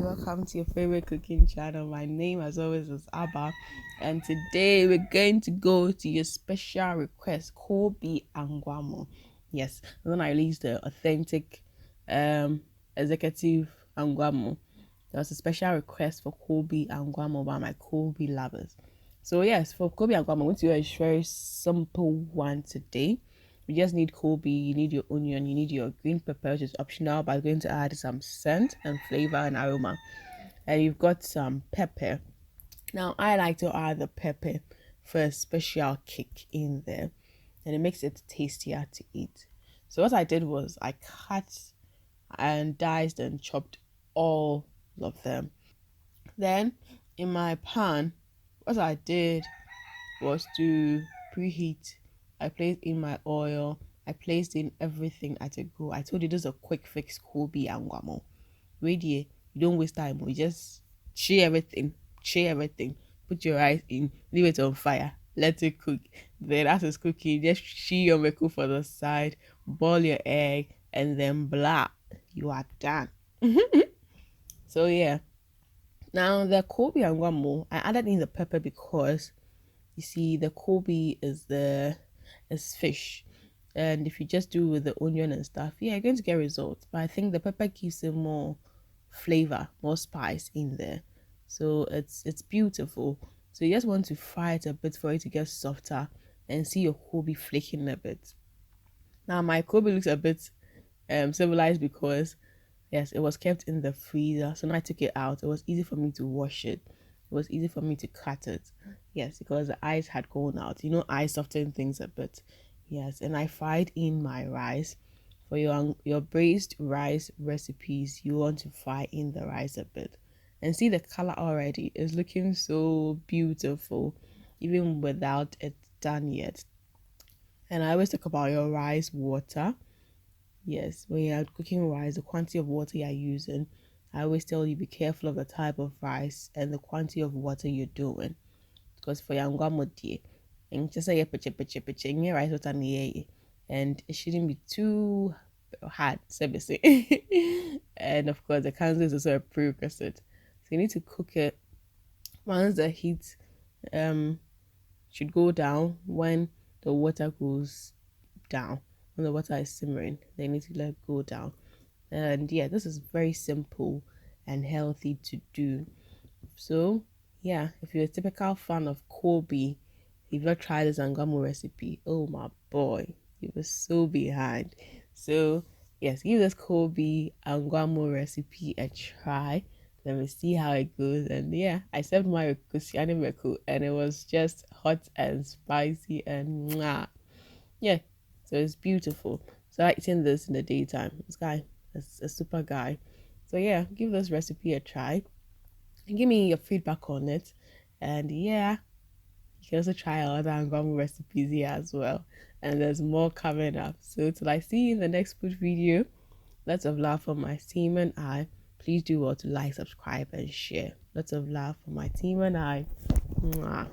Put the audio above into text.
welcome to your favorite cooking channel. My name as always is Abba, and today we're going to go to your special request, Koobi Angua. Yes, when I released the authentic executive Angua, there was a special request for Koobi Angua by my Koobi lovers. So yes, for Koobi Angua, I'm going to do a very simple one today. You just need Koobi, you need your onion, you need your green pepper, which is optional, but I'm going to add some scent and flavor and aroma. And you've got some pepper. Now, I like to add the pepper for a special kick in there, and it makes it tastier to eat. So what I did was I cut and diced and chopped all of them. Then in my pan, what I did was to preheat. I placed in my oil. I placed in everything at a go. I told you this is a quick fix Koobi Angua. Wait here, you don't waste time. You just share everything. Put your rice in, leave it on fire, let it cook. Then as it's cooking, just share your meko for the side, boil your egg, and then blah, you are done. So yeah. Now the Koobi Angua, I added in the pepper because you see the Koobi is fish, and if you just do with the onion and stuff, yeah, you're going to get results. But I think the pepper gives it more flavor, more spice in there, so it's beautiful. So you just want to fry it a bit for it to get softer and see your Koobi flaking a bit. Now my Koobi looks a bit civilized because yes, it was kept in the freezer, so when I took it out, it was easy for me to wash it. It was easy for me to cut it. Yes, because the ice had gone out. You know, ice soften things a bit. Yes, and I fried in my rice. For your braised rice recipes, you want to fry in the rice a bit. And see the color already is looking so beautiful, even without it done yet. And I always talk about your rice water. Yes, when you're cooking rice, the quantity of water you're using, I always tell you be careful of the type of rice and the quantity of water you're doing. Because for your ngwamodie, and just say pitch, rice water and it shouldn't be too hard, and of course the candle is also a prerequisite. So you need to cook it once the heat should go down. When the water goes down, when the water is simmering, they need to let it go down. And yeah, this is very simple and healthy to do. So yeah, if you're a typical fan of Koobi, if you've not tried this Angua recipe, oh my boy, you were so behind. So yes, give this Koobi Angua recipe a try. Let me see how it goes. And yeah, I served my kusiani meku and it was just hot and spicy and mwah. Yeah, so it's beautiful. So I eating this in the daytime. This guy is a super guy. So yeah, give this recipe a try and give me your feedback on it. And yeah, you can also try other Angua recipes here as well. And there's more coming up. So till I see you in the next food video, lots of love from my team and I. Please do well to like, subscribe, and share. Lots of love from my team and I. Mwah.